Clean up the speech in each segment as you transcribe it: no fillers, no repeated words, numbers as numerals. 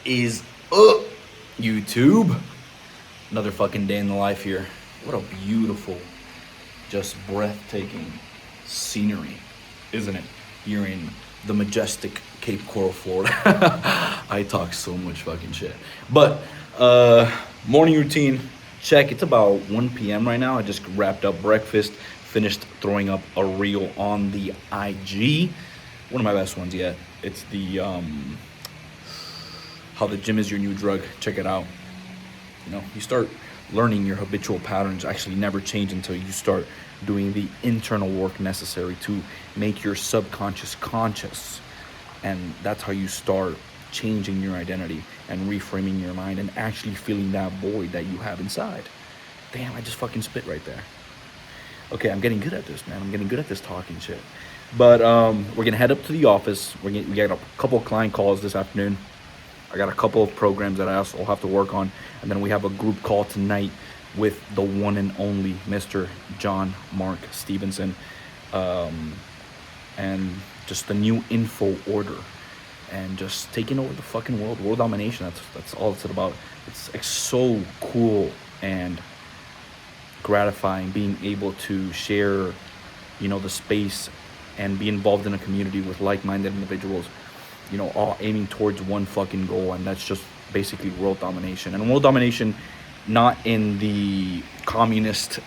Is up, YouTube? Another fucking day in the life here. What a beautiful, just breathtaking scenery, isn't it? Here in the majestic Cape Coral, Florida. I talk so much fucking shit. But, morning routine, check. It's about 1 p.m. right now. I just wrapped up breakfast, finished throwing up a reel on the IG. One of my best ones yet. It's the, how the gym is your new drug. Check it out. You start learning your habitual patterns actually never change until you start doing the internal work necessary to make your subconscious conscious. And that's how you start changing your identity and reframing your mind and actually feeling that void that you have inside. Damn, I just fucking spit right there. Okay, I'm getting good at this, man. I'm getting good at this talking shit. But we're gonna head up to the office. We got a couple of client calls this afternoon. I got a couple of programs that I also have to work on, and then we have a group call tonight with the one and only Mr. John Mark Stevenson, and just the new info order, and just taking over the fucking world domination. That's all it's about. It's so cool and gratifying being able to share, the space and be involved in a community with like-minded individuals, all aiming towards one fucking goal, and that's just basically world domination. And world domination, not in the communist,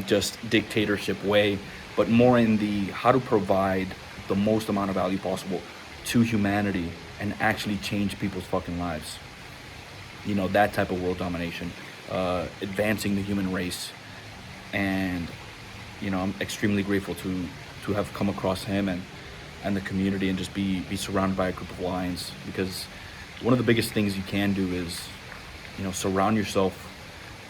just dictatorship way, but more in the how to provide the most amount of value possible to humanity and actually change people's fucking lives. That type of world domination, advancing the human race. And I'm extremely grateful to have come across him and the community, and just be surrounded by a group of lions, because one of the biggest things you can do is surround yourself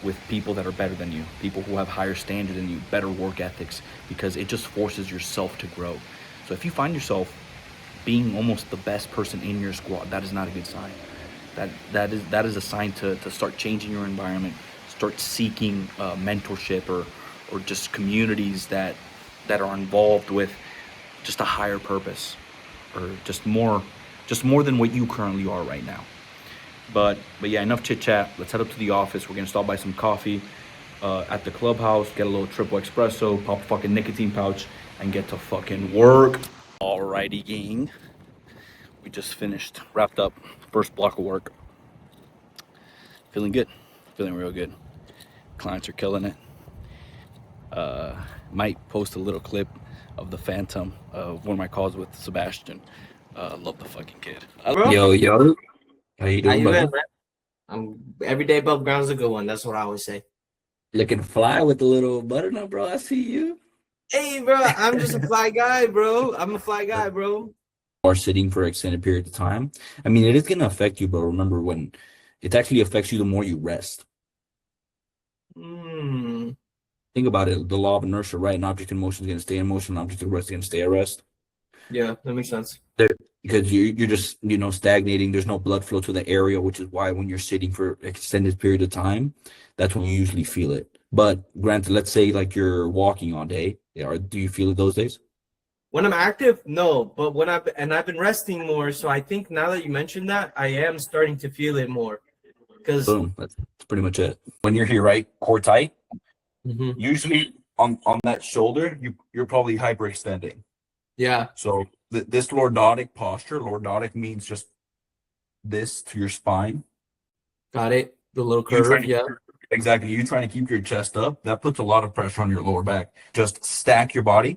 with people that are better than you, people who have higher standards than you, better work ethics, because it just forces yourself to grow. So if you find yourself being almost the best person in your squad, that is not a good sign. That is a sign to start changing your environment, start seeking mentorship, or just communities that are involved with just a higher purpose, or just more than what you currently are right now. But yeah, enough chit chat. Let's head up to the office. We're gonna stop by some coffee at the clubhouse, get a little triple espresso, pop a fucking nicotine pouch, and get to fucking work. Alrighty, gang. We just finished, wrapped up first block of work. Feeling good, feeling real good. Clients are killing it. Might post a little clip of the Phantom of one of my calls with Sebastian. Love the fucking kid. Bro, Yo, yo, how you how doing, you been, brother? man? I'm every day above ground is a good one. That's what I always say. Looking fly with the little butternut, bro. I see you. Hey, bro, I'm just a fly guy, bro. I'm a fly guy, bro. Are sitting for extended periods of time. I mean, it is gonna affect you, bro. Remember, when it actually affects you, the more you rest. Hmm. Think about it. The law of inertia, right? An object in motion is gonna stay in motion. An object at rest is gonna stay at rest. Yeah, that makes sense. There, because you're just stagnating. There's no blood flow to the area, which is why when you're sitting for extended period of time, that's when you usually feel it. But granted, let's say like you're walking all day, or do you feel it those days? When I'm active, no, but I've been resting more, so I think now that you mentioned that, I am starting to feel it more. Cause Boom. That's pretty much it. When you're here, right, core tight, Mhm. usually on that shoulder, you're probably hyperextending. Yeah, So this lordotic posture, lordotic means just this to your spine. got it. The little You trying curve, to yeah. exactly you trying to keep your chest up. That puts a lot of pressure on your lower back. Just stack your body,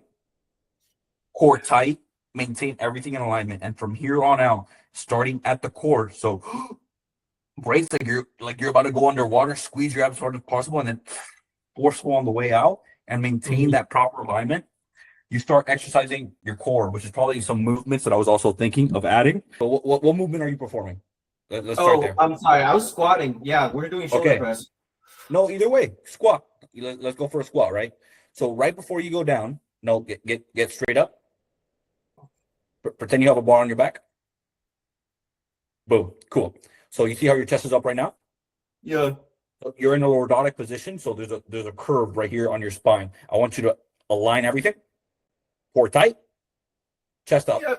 core tight, maintain everything in alignment, and from here on out, starting at the core. So brace like you're about to go underwater, squeeze your abs as hard as possible, and then forceful on the way out, and maintain Mhm. that proper alignment. You start exercising your core, which is probably some movements that I was also thinking of adding. So what movement are you performing? Let's start Oh, there. I'm sorry. I was squatting. Yeah, we're doing shoulder Okay. press. No, either way, squat. Let's go for a squat, right? So right before you go down, no, get straight up. Pretend you have a bar on your back. Boom. Cool. So you see how your chest is up right now? Yeah. You're in a lordotic position, so there's a curve right here on your spine. I want you to align everything. Core tight, chest up. Yeah.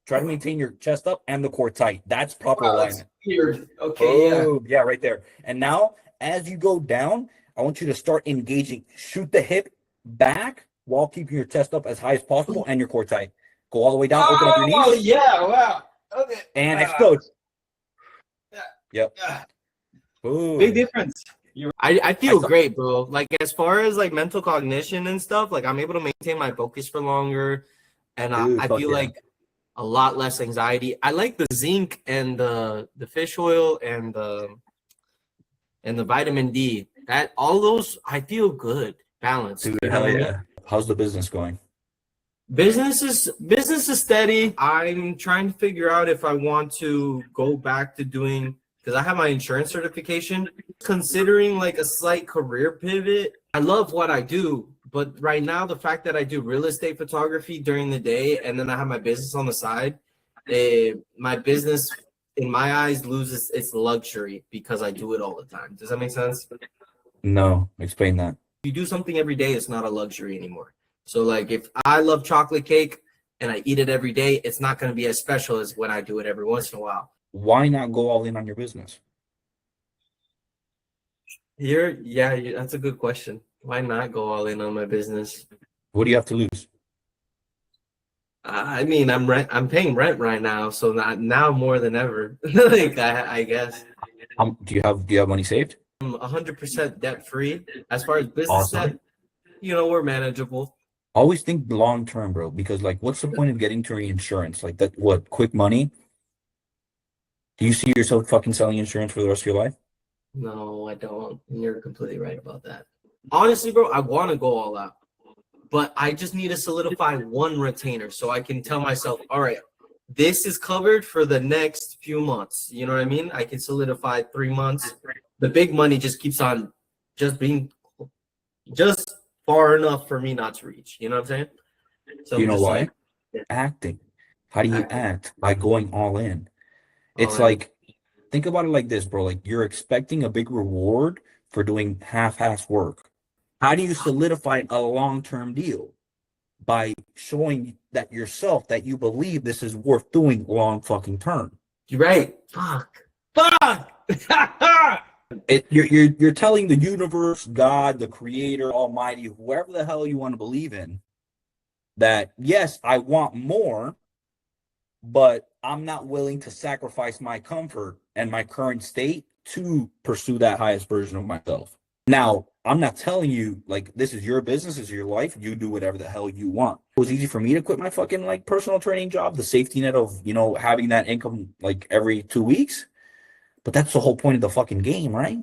Try to maintain your chest up and the core tight. That's proper Wow, that's alignment. weird. Okay, yeah. Oh, yeah, right there. And now, as you go down, I want you to start engaging. Shoot the hip back while keeping your chest up as high as possible and your core tight. Go all the way down, open up your Oh, knees, yeah, wow. Okay. and explode. Yeah. Yep. Yeah. Boom. Big difference. I feel saw- great, bro. Like as far as like mental cognition and stuff, like I'm able to maintain my focus for longer, and Dude, I fuck feel yeah. like a lot less anxiety. I like the zinc and the fish oil and the vitamin D. That all those I feel good, balanced. Dude, You know hell what I mean? yeah. How's the business going? Business is steady. I'm trying to figure out if I want to go back to doing, because I have my insurance certification, considering like a slight career pivot. I love what I do, but right now the fact that I do real estate photography during the day and then I have my business on the side, my business in my eyes loses its luxury because I do it all the time. Does that make sense? No, explain that. If you do something every day, it's not a luxury anymore. So like if I love chocolate cake and I eat it every day, it's not going to be as special as when I do it every once in a while. Why not go all in on your business? That's a good question. Why not go all in on my business? What do you have to lose? I mean, I'm paying rent right now, so now more than ever. Like I guess Do you have money saved? I'm 100% debt free. As far as business Awesome. debt, we're manageable. Always think long term, bro, because like what's the point of getting to reinsurance? Like that what, quick money? Do you see yourself fucking selling insurance for the rest of your life? No, I don't. You're completely right about that. Honestly, bro, I want to go all out, but I just need to solidify one retainer so I can tell myself, all right, this is covered for the next few months. You know what I mean? I can solidify 3 months. The big money just keeps on just being just far enough for me not to reach. You know what I'm saying? So You I'm know just why? like, Acting. How do you Acting. act? By going all in. It's all in. like, think about it like this, bro. Like you're expecting a big reward for doing half-ass work. How do you solidify a long-term deal? By showing that yourself that you believe this is worth doing long fucking term. You're right. Fuck. You're telling the universe, God, the creator, almighty, whoever the hell you want to believe in, that yes, I want more, but I'm not willing to sacrifice my comfort and my current state to pursue that highest version of myself. Now, I'm not telling you like this is your business, this is your life. You do whatever the hell you want. It was easy for me to quit my fucking like personal training job, the safety net of having that income like every 2 weeks. But that's the whole point of the fucking game, right?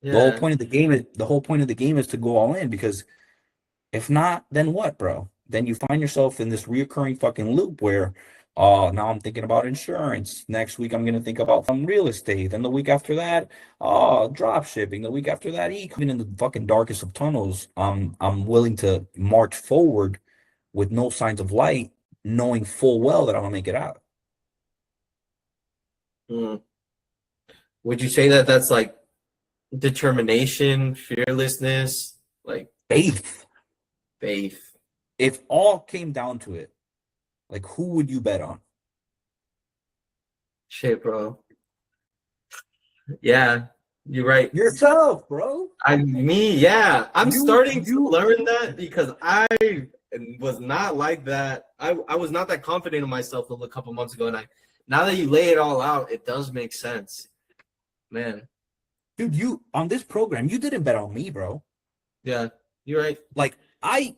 Yeah. The whole point of the game is to go all in, because if not, then what, bro? Then you find yourself in this reoccurring fucking loop where, oh, now I'm thinking about insurance. Next week I'm gonna think about some real estate. Then the week after that, oh, drop shipping. The week after that, even in the fucking darkest of tunnels, I'm willing to march forward with no signs of light, knowing full well that I'm gonna make it out. Would you say that that's like determination, fearlessness, like Faith. faith? If all came down to it, like who would you bet on? Shit, bro. Yeah, you're right. Yourself, bro. Yeah. I'm You- starting you- to learn that because I was not like that. I was not that confident in myself a couple months ago, and now that you lay it all out, it does make sense. Man. Dude, you on this program, you didn't bet on me, bro. Yeah, you're right. Like I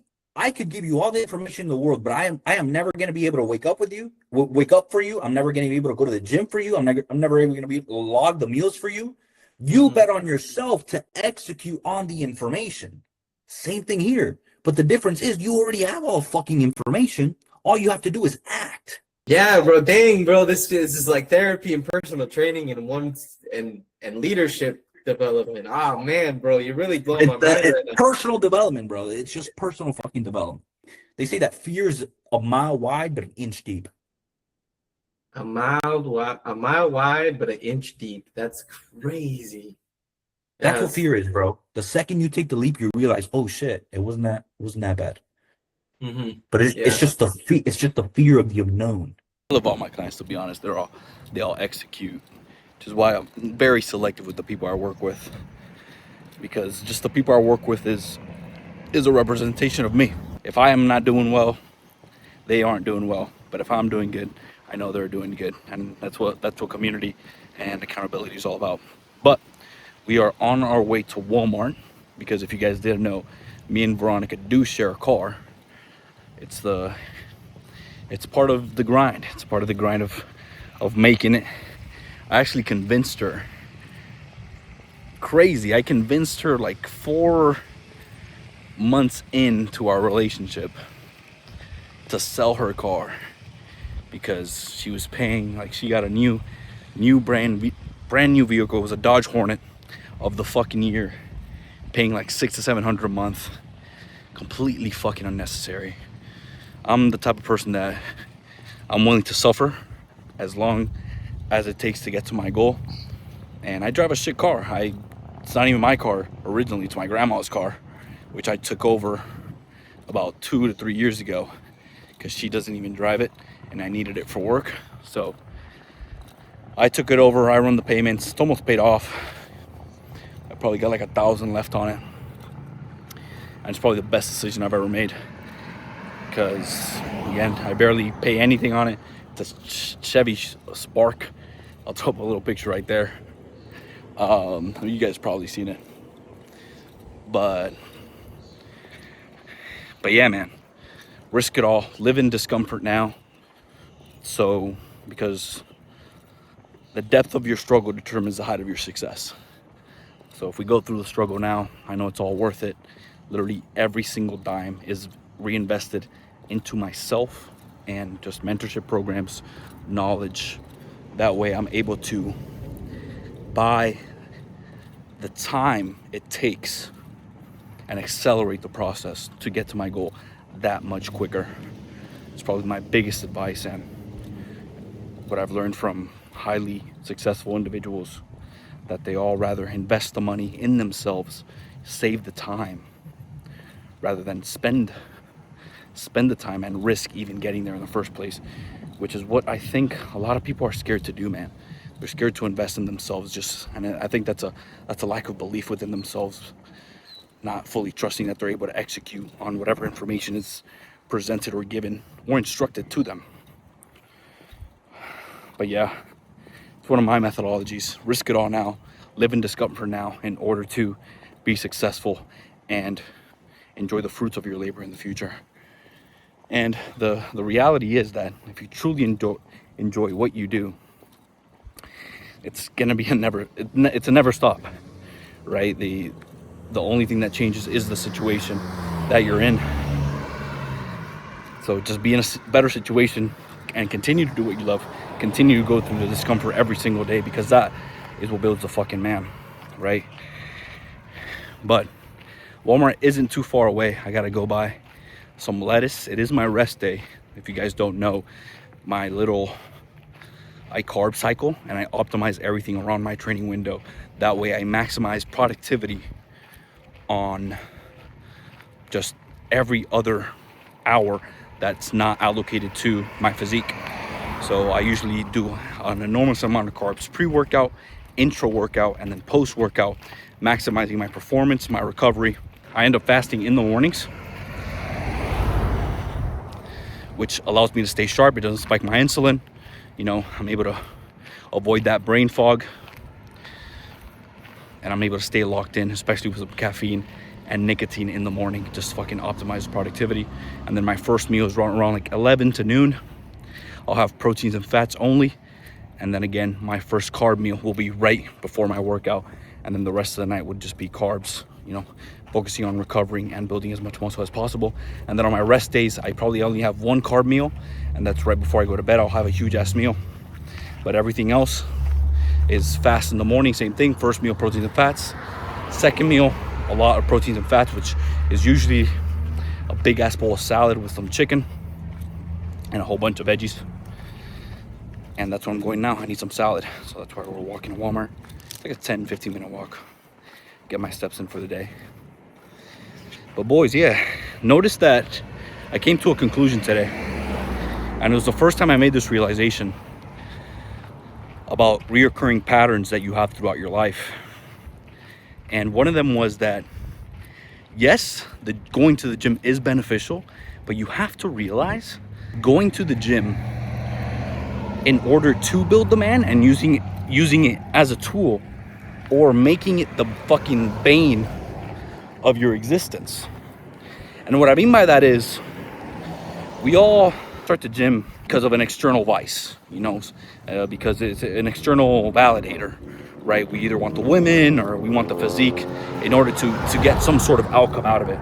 could give you all the information in the world, but I am never going to be able to wake up for you. I'm never going to be able to go to the gym for you. I'm never even going to be able to log the meals for you. You bet on yourself to execute on the information. Same thing here. But the difference is you already have all fucking information. All you have to do is act. Yeah, bro. Dang, bro. This is like therapy and personal training and leadership development. Oh man, bro, you're really blowing my mind right It's now. personal development, bro. It's just personal fucking development. They say that fear is a mile wide, but an inch deep. A mile wide, but an inch deep. That's crazy. That's what Yes. fear is, bro. The second you take the leap, you realize, oh shit, it wasn't that bad. Mhm. But it's Yeah. just the fear of the unknown. I love all my clients, to be honest. They all execute, which is why I'm very selective with the people I work with, because just the people I work with is a representation of me. If I am not doing well, they aren't doing well. But if I'm doing good, I know they're doing good, and that's what community and accountability is all about. But we are on our way to Walmart, because if you guys didn't know, me and Veronica do share a car. It's part of the grind. It's part of the grind of making it. I actually convinced her. Crazy. I convinced her like 4 months into our relationship to sell her car, because she was paying, like, she got a new brand new vehicle. It was a Dodge Hornet of the fucking year, paying like $600 to $700 a month. Completely fucking unnecessary. I'm the type of person that I'm willing to suffer as long as it takes to get to my goal. And I drive a shit car. It's not even my car originally. It's my grandma's car, which I took over about 2 to 3 years ago, because she doesn't even drive it and I needed it for work. So I took it over. I run the payments. It's almost paid off. I probably got like $1,000 left on it. And it's probably the best decision I've ever made, because again, I barely pay anything on it. It's a Chevy Spark. I'll throw up a little picture right there. You guys probably seen it, but yeah, man, risk it all, live in discomfort now. So, because the depth of your struggle determines the height of your success. So if we go through the struggle now, I know it's all worth it. Literally every single dime is reinvested into myself and just mentorship programs, knowledge. That way I'm able to buy the time it takes and accelerate the process to get to my goal that much quicker. It's probably my biggest advice, and what I've learned from highly successful individuals, that they all rather invest the money in themselves, save the time, rather than spend the time and risk even getting there in the first place, which is what I think a lot of people are scared to do, man. They're scared to invest in themselves, and I think that's a lack of belief within themselves, not fully trusting that they're able to execute on whatever information is presented or given or instructed to them. But yeah, it's one of my methodologies. Risk it all now, live in discomfort now, in order to be successful and enjoy the fruits of your labor in the future. And the reality is that if you truly enjoy what you do, it's gonna be it's a never stop, right? The only thing that changes is the situation that you're in. So just be in a better situation and continue to do what you love. Continue to go through the discomfort every single day, because that is what builds a fucking man, right? But Walmart isn't too far away. I gotta go buy some lettuce. It is my rest day. If you guys don't know, I carb cycle and I optimize everything around my training window. That way I maximize productivity on just every other hour that's not allocated to my physique. So I usually do an enormous amount of carbs, pre-workout, intra-workout, and then post-workout, maximizing my performance, my recovery. I end up fasting in the mornings, which allows me to stay sharp. It doesn't spike my insulin. You know, I'm able to avoid that brain fog, and I'm able to stay locked in, especially with some caffeine and nicotine in the morning. Just fucking optimize productivity. And then my first meal is around like 11 to noon. I'll have proteins and fats only. And then again, my first carb meal will be right before my workout. And then the rest of the night would just be carbs, you know, focusing on recovering and building as much muscle as possible. And then on my rest days, I probably only have one carb meal, and that's right before I go to bed. I'll have a huge ass meal. But everything else is fast in the morning. Same thing. First meal, proteins and fats. Second meal, a lot of proteins and fats, which is usually a big ass bowl of salad with some chicken and a whole bunch of veggies. And that's where I'm going now. I need some salad. So that's why we're walking to Walmart. It's like a 10-15 minute walk. Get my steps in for the day. But boys, yeah, notice that I came to a conclusion today. And it was the first time I made this realization about reoccurring patterns that you have throughout your life. And one of them was that, yes, going to the gym is beneficial, but you have to realize going to the gym in order to build the man and using it as a tool, or making it the fucking bane of your existence. And what I mean by that is, we all start the gym because of an external vice, you know, because it's an external validator, right? We either want the women or we want the physique in order to get some sort of outcome out of it,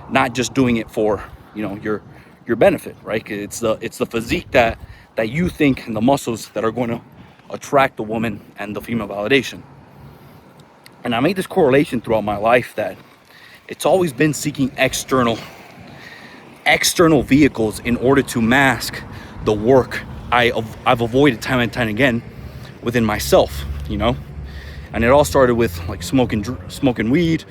not just doing it for, you know, your benefit, right? It's the physique that you think, and the muscles that are going to attract the woman and the female validation. And I made this correlation throughout my life that it's always been seeking external vehicles in order to mask the work I've avoided time and time again within myself, you know. And it all started with like smoking weed,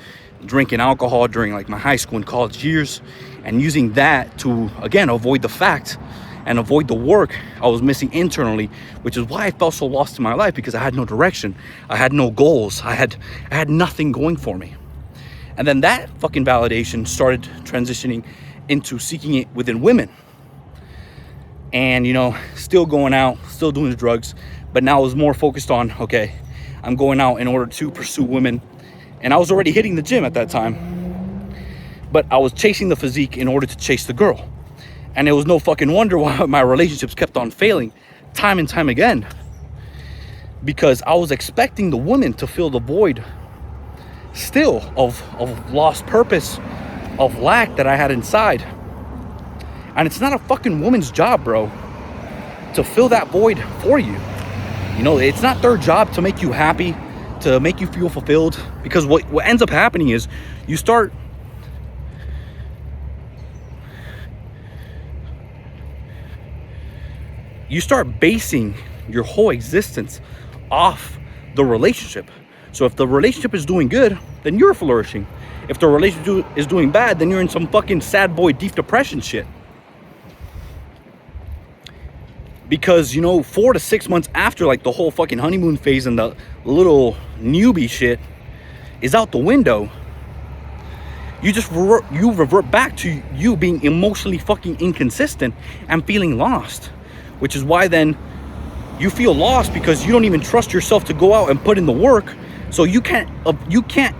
drinking alcohol during like my high school and college years, and using that to again avoid the fact and avoid the work I was missing internally, which is why I felt so lost in my life, because I had no direction, I had no goals, I had nothing going for me. And then that fucking validation started transitioning into seeking it within women. And, you know, still going out, still doing the drugs, but now I was more focused on, okay, I'm going out in order to pursue women. And I was already hitting the gym at that time, but I was chasing the physique in order to chase the girl. And it was no fucking wonder why my relationships kept on failing time and time again, because I was expecting the woman to fill the void still of lost purpose, of lack that I had inside. And it's not a fucking woman's job, bro, to fill that void for you. You know, it's not their job to make you happy, to make you feel fulfilled, because what ends up happening is you start basing your whole existence off the relationship. So if the relationship is doing good, then you're flourishing. If the relationship is doing bad, then you're in some fucking sad boy deep depression shit. Because, you know, 4 to 6 months after like the whole fucking honeymoon phase and the little newbie shit is out the window, you just revert back to you being emotionally fucking inconsistent and feeling lost. Which is why then you feel lost, because you don't even trust yourself to go out and put in the work. So you can't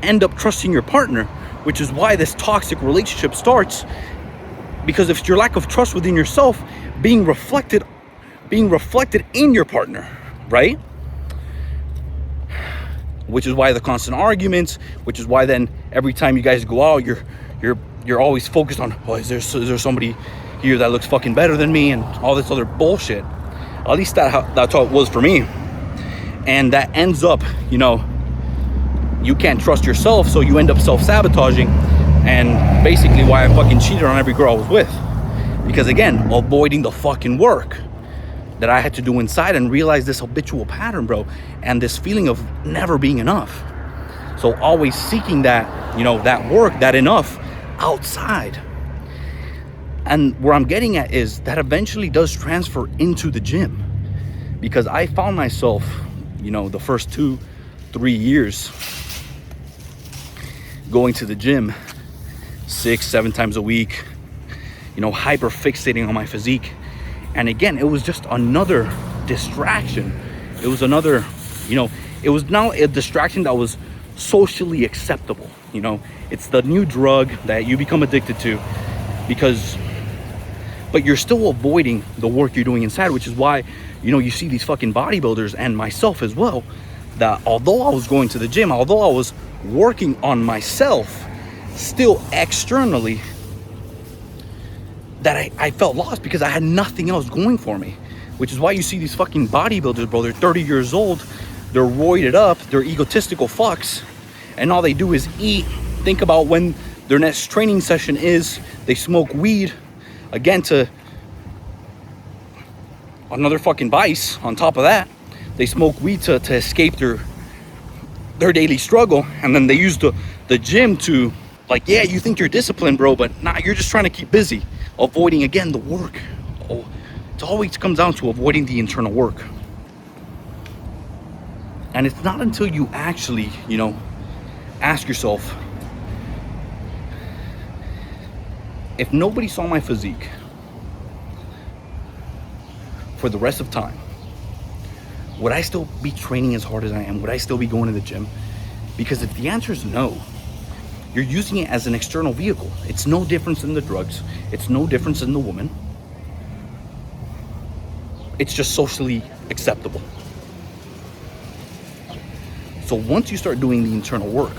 end up trusting your partner, which is why this toxic relationship starts. Because if your lack of trust within yourself being reflected in your partner, right? Which is why the constant arguments, which is why then every time you guys go out, you're always focused on, oh, is there somebody here that looks fucking better than me, and all this other bullshit. At least that's how it was for me. And that ends up, you know, you can't trust yourself, so you end up self-sabotaging, and basically why I fucking cheated on every girl I was with. Because again, avoiding the fucking work that I had to do inside, and realize this habitual pattern, bro, and this feeling of never being enough. So always seeking that, you know, that work, that enough outside. And where I'm getting at is that eventually does transfer into the gym, because I found myself, you know, the first 2-3 years going to the gym 6-7 times a week, you know, hyper fixating on my physique. And again, it was just another distraction. It was another, you know, it was now a distraction that was socially acceptable. You know, it's the new drug that you become addicted to, but you're still avoiding the work you're doing inside, which is why, you know, you see these fucking bodybuilders, and myself as well, that although I was going to the gym, although I was working on myself, still externally, that I felt lost because I had nothing else going for me. Which is why you see these fucking bodybuilders, bro, they're 30 years old, they're roided up, they're egotistical fucks, and all they do is eat, think about when their next training session is, they smoke weed, again, to another fucking vice on top of that. They smoke weed to escape their daily struggle, and then they use the gym to, like, yeah, you think you're disciplined, bro, but nah, you're just trying to keep busy, avoiding again the work, it always comes down to avoiding the internal work. And it's not until you actually, ask yourself, if nobody saw my physique for the rest of time, would I still be training as hard as I am? Would I still be going to the gym? Because if the answer is no, you're using it as an external vehicle. It's no difference in the drugs. It's no difference in the woman. It's just socially acceptable. So once you start doing the internal work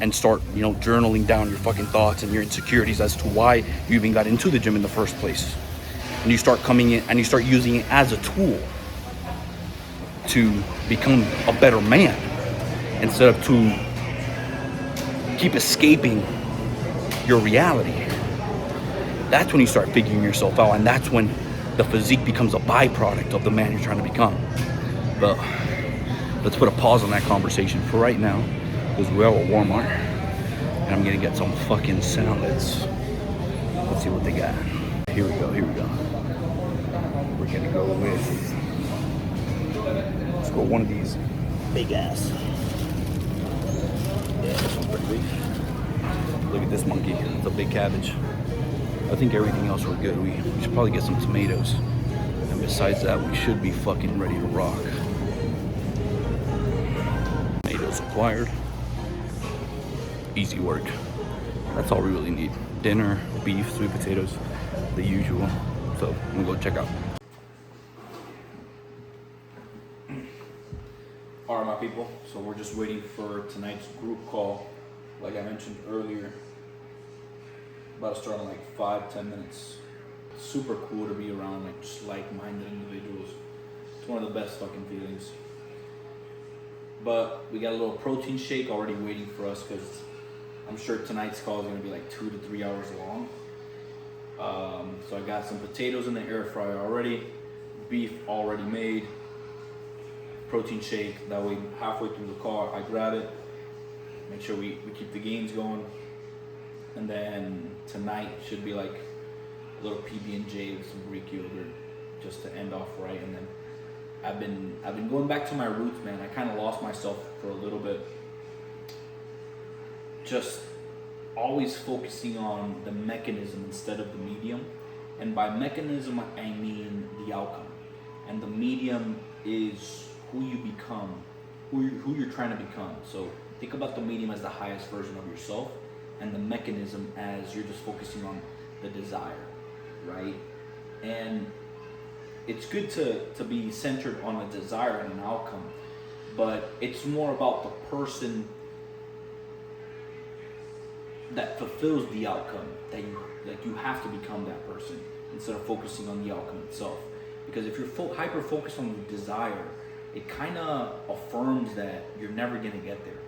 and start, journaling down your fucking thoughts and your insecurities as to why you even got into the gym in the first place, and you start coming in and you start using it as a tool to become a better man instead of to keep escaping your reality, that's when you start figuring yourself out, and that's when the physique becomes a byproduct of the man you're trying to become. But let's put a pause on that conversation for right now, because we're at Walmart and I'm gonna get some fucking salads. Let's see what they got. Here we go. We're gonna go with, let's go one of these big ass. Yeah, this one's pretty big. Look at this monkey, it's a big cabbage. I think everything else we're good. We should probably get some tomatoes. And besides that, we should be fucking ready to rock. Tomatoes acquired. Easy work. That's all we really need. Dinner, beef, sweet potatoes, the usual. So we'll go check out. Alright, my people, so we're just waiting for tonight's group call. Like I mentioned earlier, about to start in like 5-10 minutes. Super cool to be around like just like-minded individuals. It's one of the best fucking feelings. But we got a little protein shake already waiting for us, because I'm sure tonight's call is going to be like 2 to 3 hours long. So I got some potatoes in the air fryer already, beef already made, protein shake. That way halfway through the car I grab it, make sure we keep the gains going. And then tonight should be like a little PB&J with some Greek yogurt, just to end off right. And then I've been going back to my roots, man. I kind of lost myself for a little bit. Just always focusing on the mechanism instead of the medium. And by mechanism, I mean the outcome. And the medium is who you become, who you're trying to become. So think about the medium as the highest version of yourself, and the mechanism as you're just focusing on the desire, right? And it's good to be centered on a desire and an outcome, but it's more about the person that fulfills the outcome, that you have to become that person instead of focusing on the outcome itself. Because if you're hyper focused on the desire, it kind of affirms that you're never going to get there.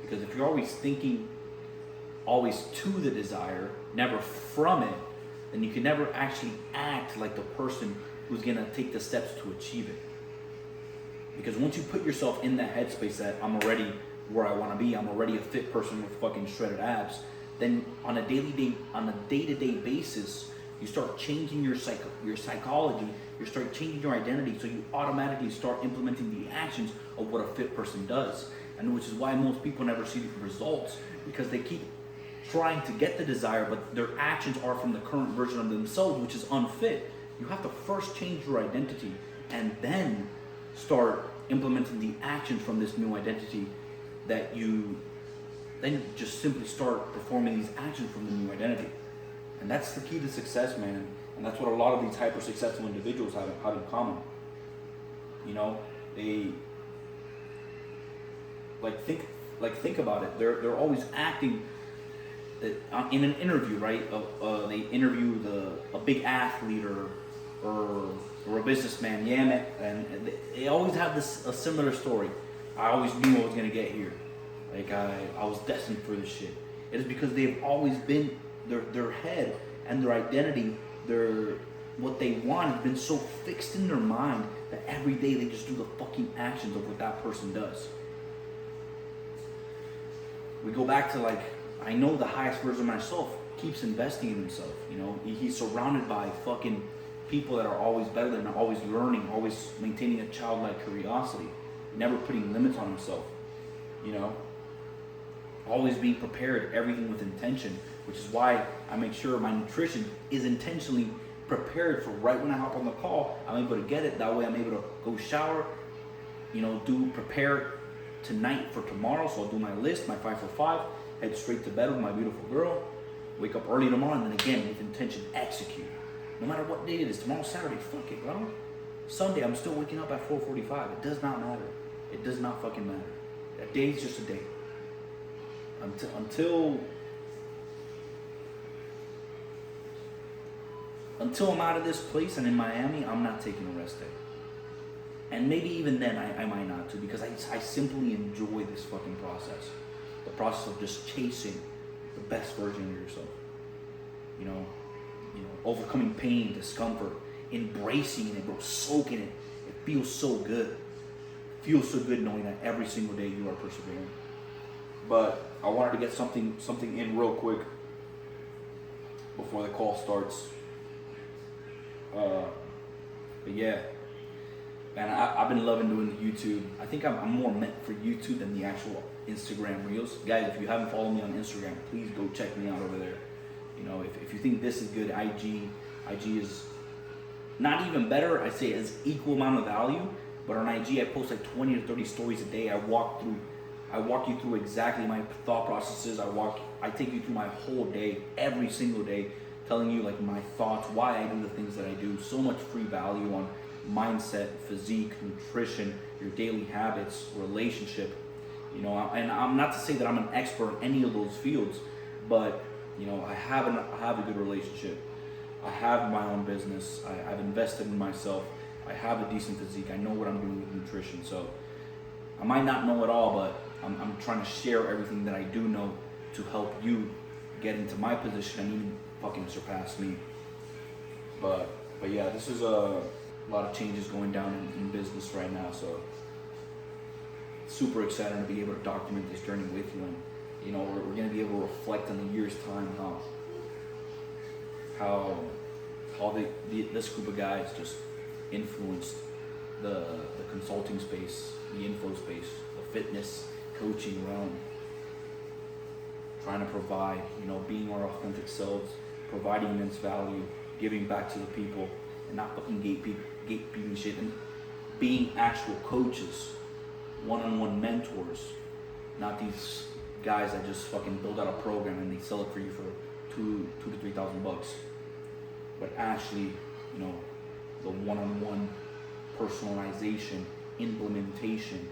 Because if you're always thinking always to the desire, never from it, then you can never actually act like the person who's going to take the steps to achieve it. Because once you put yourself in that headspace that I'm already where I want to be, I'm already a fit person with fucking shredded abs, then on a day-to-day basis, you start changing your psychology, you start changing your identity, so you automatically start implementing the actions of what a fit person does. And which is why most people never see the results, because they keep trying to get the desire, but their actions are from the current version of themselves, which is unfit. You have to first change your identity and then start implementing the actions from this new identity, that you then just simply start performing these actions from the new identity. And that's the key to success, man. And that's what a lot of these hyper successful individuals have in common. They think about it. They're always acting in an interview, right? They interview a big athlete or a businessman. Yeah, man. And they always have a similar story. I always knew I was gonna get here. Like I was destined for this shit. It is because they've always been their head and their identity, what they want has been so fixed in their mind that every day they just do the fucking actions of what that person does. We go back to I know the highest version of myself. keeps investing in himself. You know, he's surrounded by fucking people that are always better than him, always learning, always maintaining a childlike curiosity, never putting limits on himself. You know, always being prepared, everything with intention, which is why I make sure my nutrition is intentionally prepared for right when I hop on the call. I'm able to get it. That way I'm able to go shower, you know, prepare tonight for tomorrow. So I'll do my list, my 5 for 5, head straight to bed with my beautiful girl, wake up early tomorrow, and then again with intention, execute. No matter what day it is, tomorrow's Saturday, fuck it, bro. Sunday, I'm still waking up at 4:45. It does not matter. It does not fucking matter. A day is just a day. Until I'm out of this place and in Miami, I'm not taking a rest day. And maybe even then I might not too, because I simply enjoy this fucking process. The process of just chasing the best version of yourself. You know, overcoming pain, discomfort, embracing it, bro, soaking it. It feels so good. It feels so good knowing that every single day you are persevering. But I wanted to get something in real quick before the call starts. But yeah, and I've been loving doing the YouTube. I think I'm more meant for YouTube than the actual Instagram Reels. Guys, if you haven't followed me on Instagram, please go check me out over there. You know, if you think this is good, IG is not even better. I'd say it's equal amount of value. But on IG, I post like 20 to 30 stories a day. I walk you through exactly my thought processes. I take you through my whole day, every single day, telling you like my thoughts, why I do the things that I do. So much free value on mindset, physique, nutrition, your daily habits, relationship. You know, and I'm not to say that I'm an expert in any of those fields, but you know, I have a good relationship. I have my own business. I've invested in myself. I have a decent physique. I know what I'm doing with nutrition. So I might not know it all, but I'm trying to share everything that I do know to help you get into my position and even fucking surpass me. But yeah, this is a lot of changes going down in business right now. So super excited to be able to document this journey with you. And you know, we're going to be able to reflect on the year's time how this group of guys just influenced the consulting space, the info space, the fitness coaching realm, trying to provide, you know, being our authentic selves, providing immense value, giving back to the people, and not fucking gatekeeping shit, and being actual coaches, one-on-one mentors, not these guys that just fucking build out a program and they sell it for you for $2,000 to $3,000, but actually, you know, the one-on-one personalization, implementation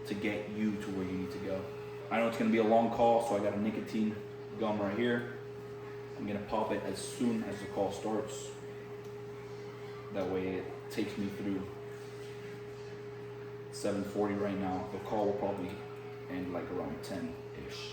to get you to where you need to go. I know it's gonna be a long call, so I got a nicotine gum right here. I'm gonna pop it as soon as the call starts. That way it takes me through 7:40 right now. The call will probably end like around 10-ish.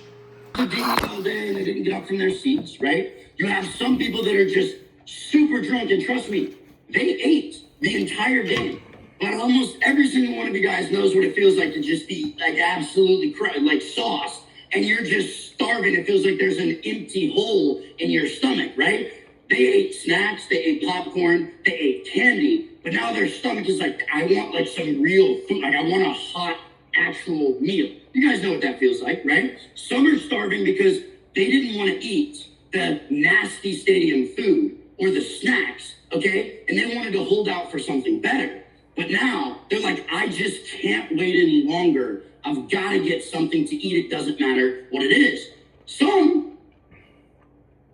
All day and they didn't get up from their seats, right? You have some people that are just super drunk, and trust me, they ate the entire game. But almost every single one of you guys knows what it feels like to just be like absolutely like sauced, and you're just starving. It feels like there's an empty hole in your stomach, right? They ate snacks, they ate popcorn, they ate candy, but now their stomach is like, I want like some real food, like I want a hot actual meal. You guys know what that feels like, right? Some are starving because they didn't want to eat the nasty stadium food or the snacks, okay? And they wanted to hold out for something better. But now they're like, I just can't wait any longer. I've got to get something to eat. It doesn't matter what it is. Some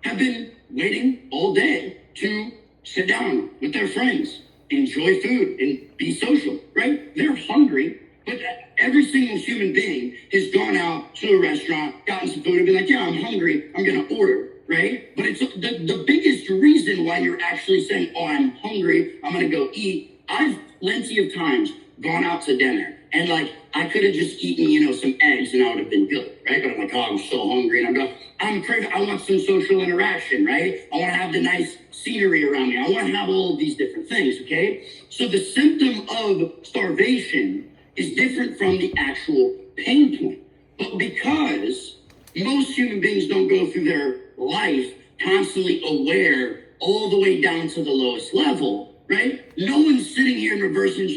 have been waiting all day to sit down with their friends, enjoy food, and be social, right? They're hungry, but every single human being has gone out to a restaurant, gotten some food, and been like, yeah, I'm hungry, I'm going to order, right? But it's the biggest reason why you're actually saying, oh, I'm hungry, I'm going to go eat. I've plenty of times gone out to dinner and like I could have just eaten, you know, some eggs and I would have been good, right? But I'm like, oh, I'm so hungry, and I'm craving, I want some social interaction, right? I want to have the nice scenery around me. I want to have all of these different things, okay? So the symptom of starvation is different from the actual pain point. But because most human beings don't go through their life constantly aware all the way down to the lowest level, right? No one's sitting here in reverse engineering